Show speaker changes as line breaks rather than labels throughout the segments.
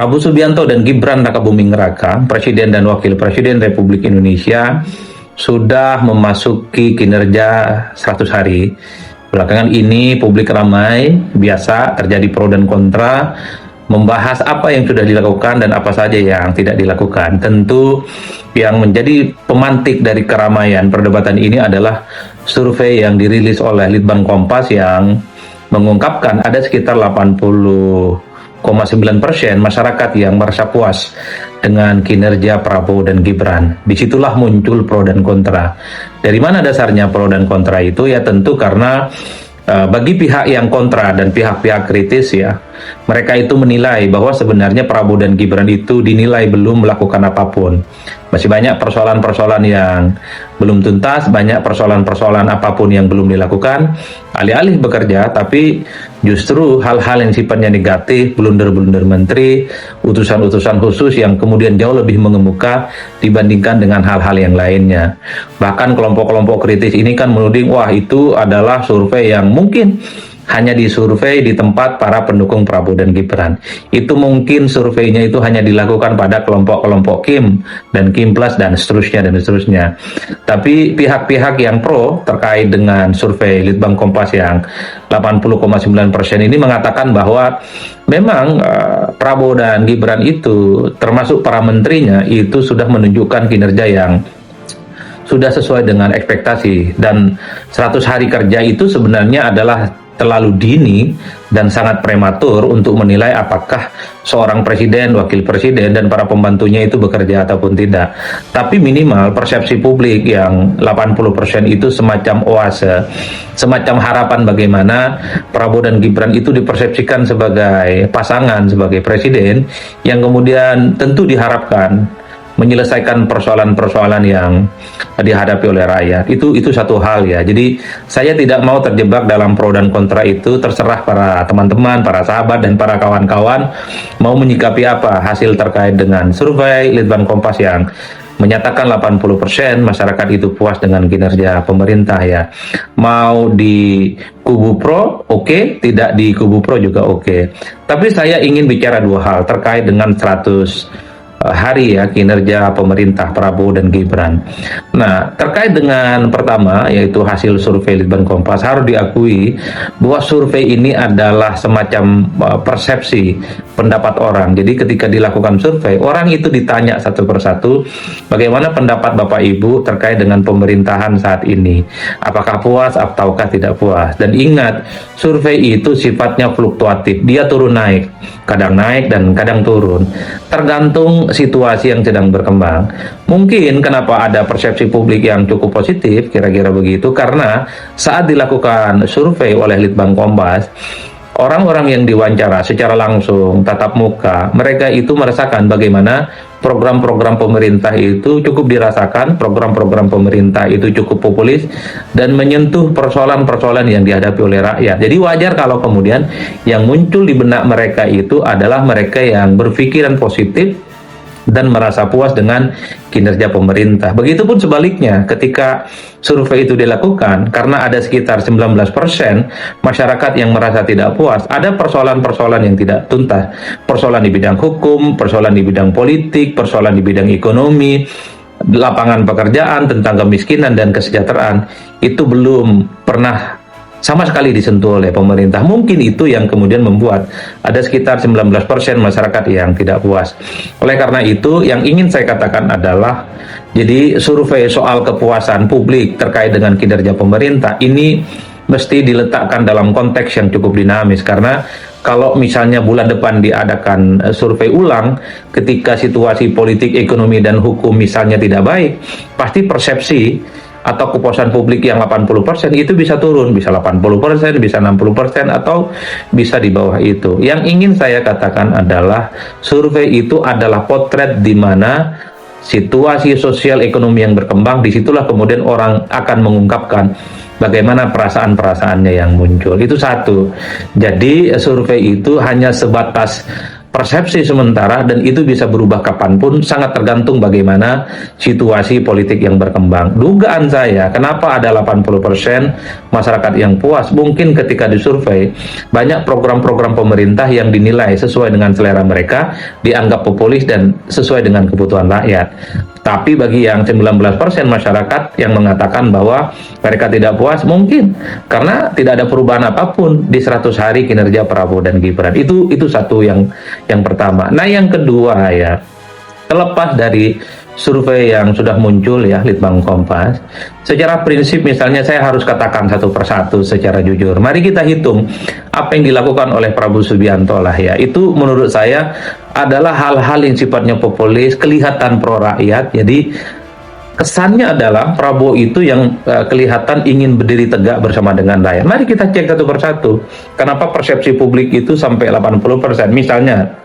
Prabowo Subianto dan Gibran Rakabuming Raka, Presiden dan Wakil Presiden Republik Indonesia, sudah memasuki kinerja 100 hari. Belakangan ini publik ramai, biasa terjadi pro dan kontra, membahas apa yang sudah dilakukan dan apa saja yang tidak dilakukan. Tentu yang menjadi pemantik dari keramaian perdebatan ini adalah survei yang dirilis oleh Litbang Kompas yang mengungkapkan ada sekitar 80,9% masyarakat yang merasa puas dengan kinerja Prabowo dan Gibran. Disitulah muncul pro dan kontra. Dari mana dasarnya pro dan kontra itu? Ya tentu karena bagi pihak yang kontra dan pihak-pihak kritis ya, mereka itu menilai bahwa sebenarnya Prabowo dan Gibran itu dinilai belum melakukan apapun. Masih banyak persoalan-persoalan yang belum tuntas, banyak persoalan-persoalan apapun yang belum dilakukan. Alih-alih bekerja, tapi justru hal-hal yang sifatnya negatif, blunder-blunder menteri, utusan-utusan khusus yang kemudian jauh lebih mengemuka dibandingkan dengan hal-hal yang lainnya. Bahkan kelompok-kelompok kritis ini kan menuding, wah itu adalah survei yang mungkin hanya disurvei di tempat para pendukung Prabowo dan Gibran. Itu mungkin surveinya itu hanya dilakukan pada kelompok-kelompok Kim dan Kim Plus dan seterusnya dan seterusnya. Tapi pihak-pihak yang pro terkait dengan survei Litbang Kompas yang 80,9% ini mengatakan bahwa memang Prabowo dan Gibran itu termasuk para menterinya itu sudah menunjukkan kinerja yang sudah sesuai dengan ekspektasi, dan 100 hari kerja itu sebenarnya adalah terlalu dini dan sangat prematur untuk menilai apakah seorang presiden, wakil presiden, dan para pembantunya itu bekerja ataupun tidak. Tapi minimal persepsi publik yang 80% itu semacam oase, semacam harapan bagaimana Prabowo dan Gibran itu dipersepsikan sebagai pasangan, sebagai presiden yang kemudian tentu diharapkan menyelesaikan persoalan-persoalan yang dihadapi oleh rakyat. Itu satu hal ya. Jadi saya tidak mau terjebak dalam pro dan kontra itu, terserah para teman-teman, para sahabat dan para kawan-kawan mau menyikapi apa hasil terkait dengan survei Litbang Kompas yang menyatakan 80% masyarakat itu puas dengan kinerja pemerintah ya. Mau di kubu pro, oke, tidak di kubu pro juga oke. Tapi saya ingin bicara dua hal terkait dengan 100 hari ya kinerja pemerintah Prabowo dan Gibran. Nah, terkait dengan pertama yaitu hasil survei Litbang Kompas, harus diakui bahwa survei ini adalah semacam persepsi pendapat orang. Jadi ketika dilakukan survei, orang itu ditanya satu persatu bagaimana pendapat Bapak Ibu terkait dengan pemerintahan saat ini. Apakah puas ataukah tidak puas? Dan ingat, survei itu sifatnya fluktuatif. Dia turun naik, kadang naik dan kadang turun. Tergantung situasi yang sedang berkembang. Mungkin kenapa ada persepsi publik yang cukup positif, kira-kira begitu, karena saat dilakukan survei oleh Litbang Kompas, orang-orang yang diwawancara secara langsung, tatap muka, mereka itu merasakan bagaimana program-program pemerintah itu cukup dirasakan, program-program pemerintah itu cukup populis dan menyentuh persoalan-persoalan yang dihadapi oleh rakyat. Jadi wajar kalau kemudian yang muncul di benak mereka itu adalah mereka yang berpikiran positif dan merasa puas dengan kinerja pemerintah. Begitupun sebaliknya, ketika survei itu dilakukan, karena ada sekitar 19% masyarakat yang merasa tidak puas, ada persoalan-persoalan yang tidak tuntas, persoalan di bidang hukum, persoalan di bidang politik, persoalan di bidang ekonomi, lapangan pekerjaan, tentang kemiskinan dan kesejahteraan, itu belum pernah sama sekali disentuh oleh pemerintah. Mungkin itu yang kemudian membuat ada sekitar 19% masyarakat yang tidak puas. Oleh karena itu, yang ingin saya katakan adalah, jadi survei soal kepuasan publik terkait dengan kinerja pemerintah ini mesti diletakkan dalam konteks yang cukup dinamis, karena kalau misalnya bulan depan diadakan survei ulang ketika situasi politik, ekonomi, dan hukum misalnya tidak baik, pasti persepsi atau kepuasan publik yang 80% itu bisa turun, bisa 80%, bisa 60%, atau bisa di bawah itu. Yang ingin saya katakan adalah survei itu adalah potret di mana situasi sosial ekonomi yang berkembang, disitulah kemudian orang akan mengungkapkan bagaimana perasaan-perasaannya yang muncul. Itu satu. Jadi survei itu hanya sebatas persepsi sementara dan itu bisa berubah kapanpun, sangat tergantung bagaimana situasi politik yang berkembang. Dugaan saya, kenapa ada 80% masyarakat yang puas? Mungkin ketika disurvei, banyak program-program pemerintah yang dinilai sesuai dengan selera mereka, dianggap populis dan sesuai dengan kebutuhan rakyat. Tapi bagi yang 19% masyarakat yang mengatakan bahwa mereka tidak puas, mungkin karena tidak ada perubahan apapun di 100 hari kinerja Prabowo dan Gibran. Itu satu yang pertama. Nah, yang kedua ya, terlepas dari survei yang sudah muncul ya, Litbang Kompas, secara prinsip misalnya saya harus katakan satu persatu secara jujur. Mari kita hitung apa yang dilakukan oleh Prabowo Subianto lah ya. Itu menurut saya adalah hal-hal yang sifatnya populis, kelihatan pro rakyat. Jadi kesannya adalah Prabowo itu yang kelihatan ingin berdiri tegak bersama dengan rakyat. Mari kita cek satu persatu. Kenapa persepsi publik itu sampai 80%? Misalnya,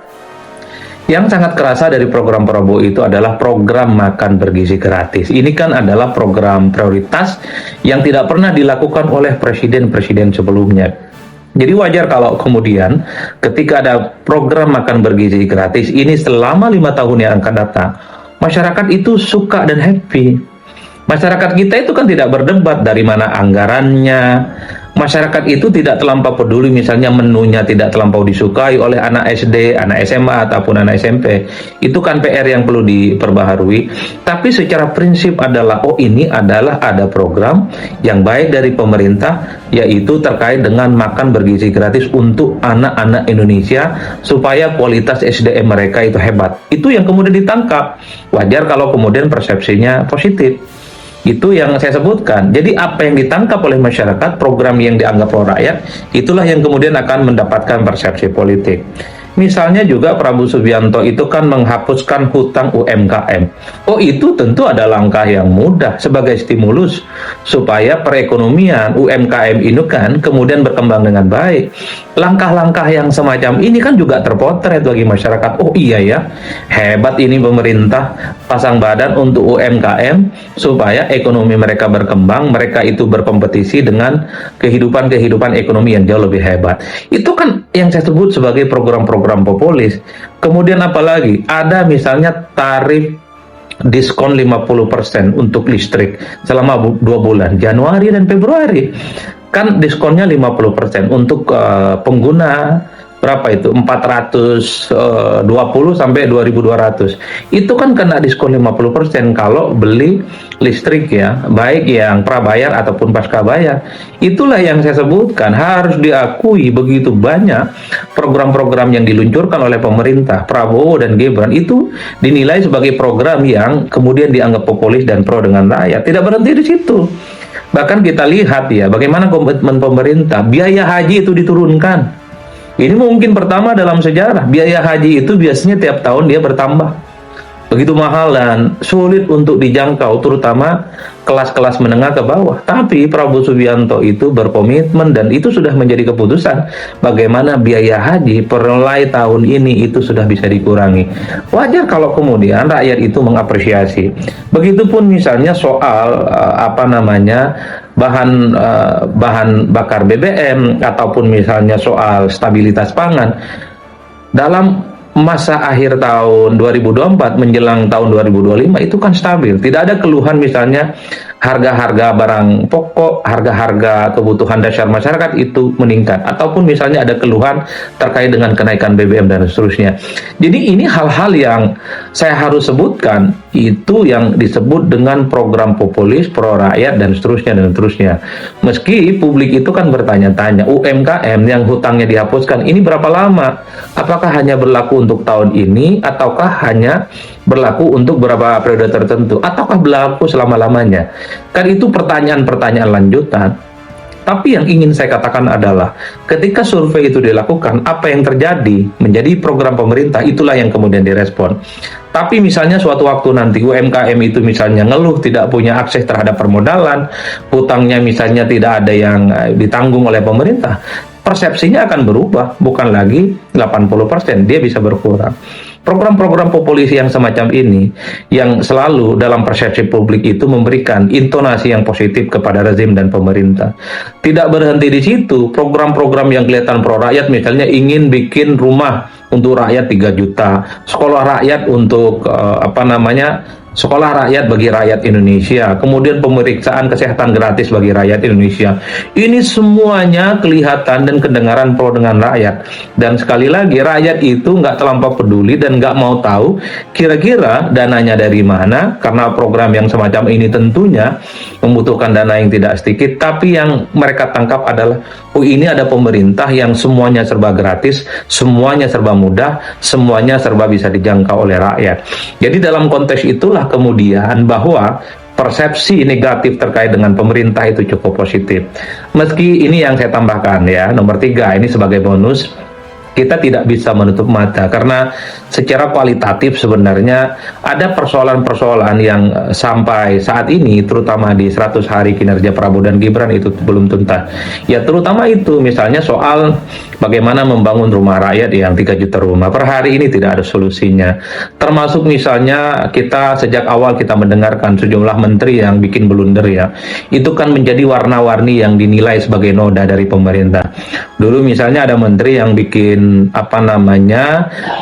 yang sangat kerasa dari program Prabowo itu adalah program makan bergizi gratis. Ini kan adalah program prioritas yang tidak pernah dilakukan oleh presiden-presiden sebelumnya. Jadi wajar kalau kemudian ketika ada program makan bergizi gratis ini selama 5 tahun yang akan datang, masyarakat itu suka dan happy. Masyarakat kita itu kan tidak berdebat dari mana anggarannya. Masyarakat itu tidak terlampau peduli misalnya menunya tidak terlampau disukai oleh anak SD, anak SMA, ataupun anak SMP. Itu kan PR yang perlu diperbaharui. Tapi secara prinsip adalah, oh ini adalah ada program yang baik dari pemerintah, yaitu terkait dengan makan bergizi gratis untuk anak-anak Indonesia, supaya kualitas SDM mereka itu hebat. Itu yang kemudian ditangkap. Wajar kalau kemudian persepsinya positif. Itu yang saya sebutkan. Jadi apa yang ditangkap oleh masyarakat, program yang dianggap pro rakyat, itulah yang kemudian akan mendapatkan persepsi politik. Misalnya juga Prabowo Subianto itu kan menghapuskan hutang UMKM. Oh, itu tentu ada langkah yang mudah sebagai stimulus supaya perekonomian UMKM ini kan kemudian berkembang dengan baik. Langkah-langkah yang semacam ini kan juga terpotret bagi masyarakat. Oh iya ya, hebat ini pemerintah pasang badan untuk UMKM supaya ekonomi mereka berkembang, mereka itu berkompetisi dengan kehidupan ekonomi yang jauh lebih hebat. Itu kan yang saya sebut sebagai program-program populis. Kemudian apalagi ada misalnya tarif diskon 50% untuk listrik selama 2 bulan, Januari dan Februari. Kan diskonnya 50% untuk pengguna berapa itu? 420 sampai 2.200. Itu kan kena diskon 50% kalau beli listrik ya, baik yang prabayar ataupun pasca bayar. Itulah yang saya sebutkan, harus diakui begitu banyak program-program yang diluncurkan oleh pemerintah Prabowo dan Gibran itu dinilai sebagai program yang kemudian dianggap populis dan pro dengan rakyat. Tidak berhenti di situ. Bahkan kita lihat ya, bagaimana komitmen pemerintah, biaya haji itu diturunkan. Ini mungkin pertama dalam sejarah. Biaya haji itu biasanya tiap tahun dia bertambah. Begitu mahal dan sulit untuk dijangkau, terutama kelas-kelas menengah ke bawah. Tapi Prabowo Subianto itu berkomitmen dan itu sudah menjadi keputusan bagaimana biaya haji per mulai tahun ini itu sudah bisa dikurangi. Wajar kalau kemudian rakyat itu mengapresiasi. Begitupun misalnya soal bahan bakar BBM ataupun misalnya soal stabilitas pangan. Dalam masa akhir tahun 2024 menjelang tahun 2025 itu kan stabil, tidak ada keluhan misalnya harga-harga barang pokok, harga-harga kebutuhan dasar masyarakat itu meningkat, ataupun misalnya ada keluhan terkait dengan kenaikan BBM dan seterusnya. Jadi ini hal-hal yang saya harus sebutkan, itu yang disebut dengan program populis, pro rakyat dan seterusnya. Meski publik itu kan bertanya-tanya, UMKM yang hutangnya dihapuskan ini berapa lama? Apakah hanya berlaku untuk tahun ini, ataukah hanya berlaku untuk beberapa periode tertentu, ataukah berlaku selama-lamanya? Kan itu pertanyaan-pertanyaan lanjutan. Tapi yang ingin saya katakan adalah ketika survei itu dilakukan, apa yang terjadi menjadi program pemerintah, itulah yang kemudian direspon. Tapi misalnya suatu waktu nanti UMKM itu misalnya ngeluh tidak punya akses terhadap permodalan, hutangnya misalnya tidak ada yang ditanggung oleh pemerintah, persepsinya akan berubah, bukan lagi 80%, dia bisa berkurang. Program-program populis yang semacam ini, yang selalu dalam persepsi publik itu memberikan intonasi yang positif kepada rezim dan pemerintah. Tidak berhenti di situ, program-program yang kelihatan pro rakyat, misalnya ingin bikin rumah untuk rakyat 3 juta, sekolah rakyat untuk sekolah rakyat bagi rakyat Indonesia, kemudian pemeriksaan kesehatan gratis bagi rakyat Indonesia. Ini semuanya kelihatan dan kedengaran pro dengan rakyat. Dan sekali lagi, rakyat itu nggak terlampau peduli dan nggak mau tahu kira-kira dananya dari mana, karena program yang semacam ini tentunya membutuhkan dana yang tidak sedikit, tapi yang mereka tangkap adalah, oh ini ada pemerintah yang semuanya serba gratis, semuanya serba mudah, semuanya serba bisa dijangkau oleh rakyat. Jadi dalam konteks itulah kemudian bahwa persepsi negatif terkait dengan pemerintah itu cukup positif. Meski ini yang saya tambahkan ya, nomor 3 ini sebagai bonus, kita tidak bisa menutup mata karena secara kualitatif sebenarnya ada persoalan-persoalan yang sampai saat ini, terutama di 100 hari kinerja Prabowo dan Gibran itu belum tuntas. Ya terutama itu misalnya soal bagaimana membangun rumah rakyat yang 3 juta rumah per hari ini tidak ada solusinya. Termasuk misalnya kita sejak awal kita mendengarkan sejumlah menteri yang bikin blunder ya. Itu kan menjadi warna-warni yang dinilai sebagai noda dari pemerintah. Dulu misalnya ada menteri yang bikin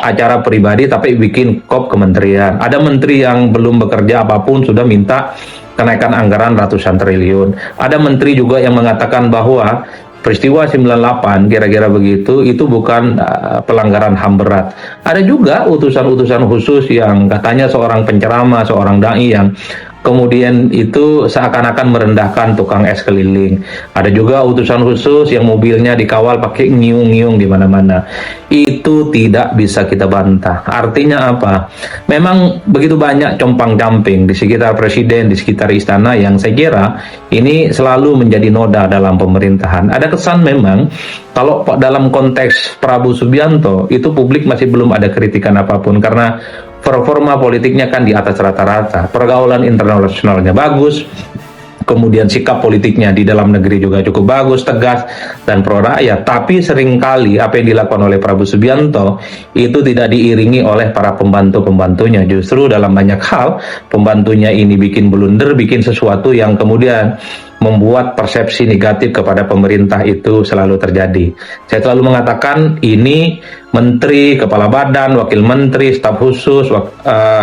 acara pribadi tapi bikin kop kementerian. Ada menteri yang belum bekerja apapun sudah minta kenaikan anggaran ratusan triliun. Ada menteri juga yang mengatakan bahwa peristiwa 98 kira-kira begitu itu bukan pelanggaran HAM berat. Ada juga utusan-utusan khusus yang katanya seorang penceramah, seorang dai yang kemudian itu seakan-akan merendahkan tukang es keliling. Ada juga utusan khusus yang mobilnya dikawal pakai ngiung-ngiung di mana-mana. Itu tidak bisa kita bantah. Artinya apa? Memang begitu banyak compang-camping di sekitar presiden, di sekitar istana yang saya kira ini selalu menjadi noda dalam pemerintahan. Ada kesan memang kalau dalam konteks Prabowo Subianto itu publik masih belum ada kritikan apapun karena performa politiknya kan di atas rata-rata, pergaulan internasionalnya bagus, kemudian sikap politiknya di dalam negeri juga cukup bagus, tegas, dan pro rakyat. Tapi seringkali apa yang dilakukan oleh Prabowo Subianto itu tidak diiringi oleh para pembantu-pembantunya. Justru dalam banyak hal, pembantunya ini bikin blunder, bikin sesuatu yang kemudian membuat persepsi negatif kepada pemerintah itu selalu terjadi. Saya selalu mengatakan ini menteri, kepala badan, wakil menteri, staf khusus,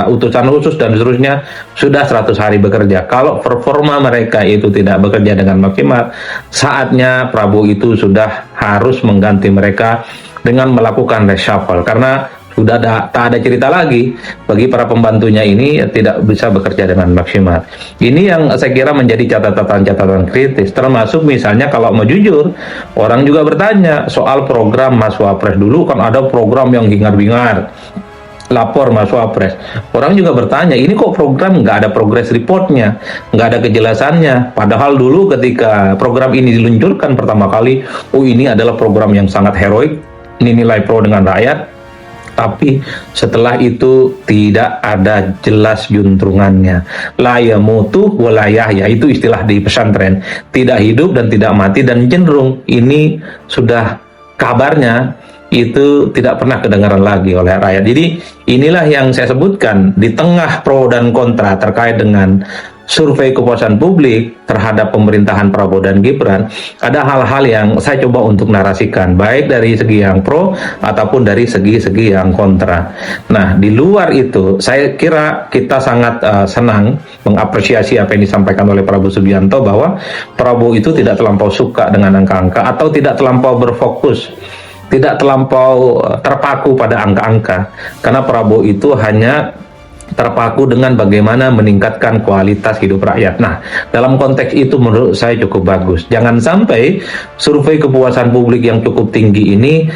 utusan khusus dan seterusnya sudah 100 hari bekerja. Kalau performa mereka itu tidak bekerja dengan maksimal, saatnya Prabowo itu sudah harus mengganti mereka dengan melakukan reshuffle karena sudah tak ada cerita lagi bagi para pembantunya ini tidak bisa bekerja dengan maksimal. Ini yang saya kira menjadi catatan-catatan kritis, termasuk misalnya kalau mau jujur, orang juga bertanya soal program Mas Wapres. Dulu kan ada program yang hingar-bingar, lapor Mas Wapres. Orang juga bertanya, ini kok program nggak ada progress reportnya, nggak ada kejelasannya. Padahal dulu ketika program ini diluncurkan pertama kali, oh ini adalah program yang sangat heroik, ini nilai pro dengan rakyat. Tapi setelah itu tidak ada jelas juntrungannya. La yamutu wa la yahya, itu istilah di pesantren. Tidak hidup dan tidak mati, dan cenderung ini sudah kabarnya itu tidak pernah kedengaran lagi oleh rakyat. Jadi inilah yang saya sebutkan di tengah pro dan kontra terkait dengan survei kepuasan publik terhadap pemerintahan Prabowo dan Gibran, ada hal-hal yang saya coba untuk narasikan, baik dari segi yang pro ataupun dari segi-segi yang kontra. Nah, di luar itu, saya kira kita sangat senang mengapresiasi apa yang disampaikan oleh Prabowo Subianto bahwa Prabowo itu tidak terlampau suka dengan angka-angka atau tidak terlampau berfokus, tidak terlampau terpaku pada angka-angka, karena Prabowo itu hanya terpaku dengan bagaimana meningkatkan kualitas hidup rakyat. Nah, dalam konteks itu menurut saya cukup bagus. Jangan sampai survei kepuasan publik yang cukup tinggi ini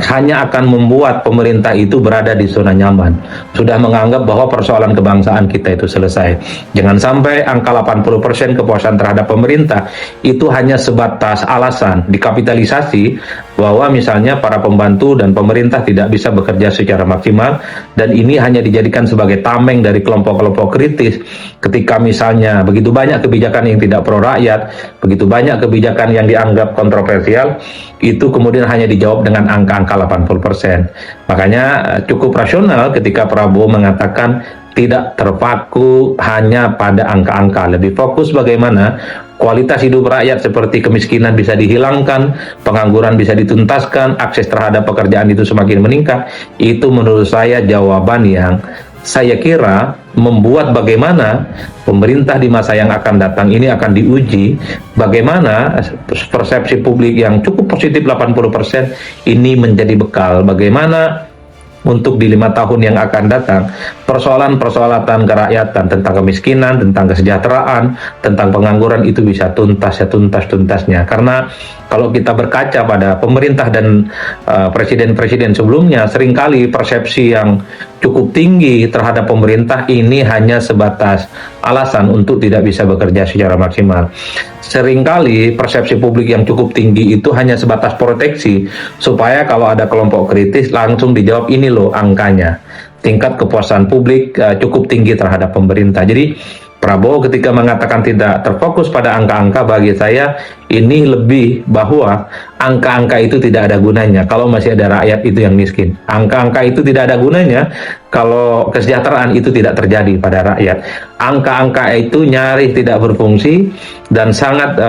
hanya akan membuat pemerintah itu berada di zona nyaman, sudah menganggap bahwa persoalan kebangsaan kita itu selesai. Jangan sampai angka 80% kepuasan terhadap pemerintah itu hanya sebatas alasan dikapitalisasi bahwa misalnya para pembantu dan pemerintah tidak bisa bekerja secara maksimal, dan ini hanya dijadikan sebagai tameng dari kelompok-kelompok kritis ketika misalnya begitu banyak kebijakan yang tidak pro rakyat, begitu banyak kebijakan yang dianggap kontroversial, itu kemudian hanya dijawab dengan angka-angka 80%. Makanya cukup rasional ketika Prabowo mengatakan tidak terpaku hanya pada angka-angka, lebih fokus bagaimana kualitas hidup rakyat seperti kemiskinan bisa dihilangkan, pengangguran bisa dituntaskan, akses terhadap pekerjaan itu semakin meningkat. Itu menurut saya jawaban yang saya kira membuat bagaimana pemerintah di masa yang akan datang ini akan diuji bagaimana persepsi publik yang cukup positif 80% ini menjadi bekal bagaimana untuk di 5 tahun yang akan datang persoalan-persoalan kerakyatan tentang kemiskinan, tentang kesejahteraan, tentang pengangguran itu bisa tuntas ya tuntas-tuntasnya. Karena kalau kita berkaca pada pemerintah dan presiden-presiden sebelumnya, seringkali persepsi yang cukup tinggi terhadap pemerintah ini hanya sebatas alasan untuk tidak bisa bekerja secara maksimal. Seringkali persepsi publik yang cukup tinggi itu hanya sebatas proteksi, supaya kalau ada kelompok kritis langsung dijawab ini loh angkanya. Tingkat kepuasan publik cukup tinggi terhadap pemerintah. Jadi Prabowo ketika mengatakan tidak terfokus pada angka-angka, bagi saya ini lebih bahwa angka-angka itu tidak ada gunanya kalau masih ada rakyat itu yang miskin. Angka-angka itu tidak ada gunanya kalau kesejahteraan itu tidak terjadi pada rakyat. Angka-angka itu nyaris tidak berfungsi dan sangat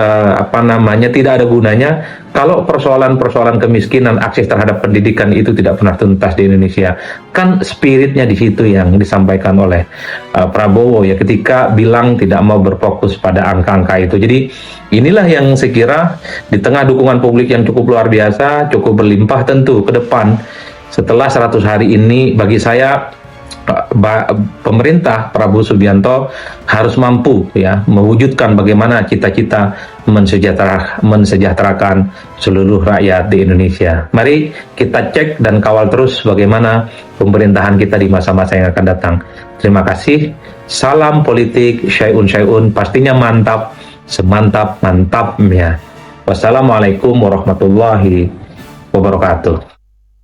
tidak ada gunanya kalau persoalan-persoalan kemiskinan, akses terhadap pendidikan itu tidak pernah tuntas di Indonesia. Kan spiritnya di situ yang disampaikan oleh Prabowo ya ketika bilang tidak mau berfokus pada angka-angka itu. Jadi inilah yang saya kira di tengah dukungan publik yang cukup luar biasa, cukup berlimpah tentu ke depan setelah 100 hari ini bagi saya pemerintah Prabowo Subianto harus mampu ya mewujudkan bagaimana cita-cita mensejahterakan seluruh rakyat di Indonesia. Mari kita cek dan kawal terus bagaimana pemerintahan kita di masa-masa yang akan datang. Terima kasih. Salam politik syai'un pastinya mantap, semantap mantapnya. Wassalamualaikum warahmatullahi wabarakatuh.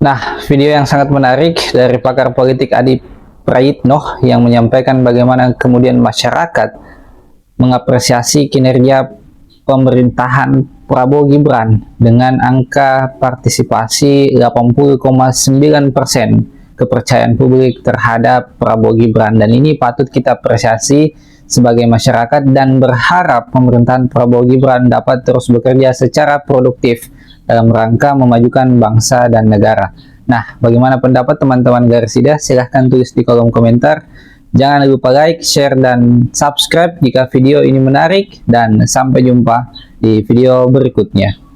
Nah, video yang sangat menarik dari pakar politik Adi Prayitno yang menyampaikan bagaimana kemudian masyarakat mengapresiasi kinerja pemerintahan Prabowo Gibran dengan angka partisipasi 80,9% kepercayaan publik terhadap Prabowo Gibran, dan ini patut kita apresiasi sebagai masyarakat dan berharap pemerintahan Prabowo Gibran dapat terus bekerja secara produktif dalam rangka memajukan bangsa dan negara. Nah, bagaimana pendapat teman-teman Garisida? Silahkan tulis di kolom komentar. Jangan lupa like, share, dan subscribe jika video ini menarik. Dan sampai jumpa di video berikutnya.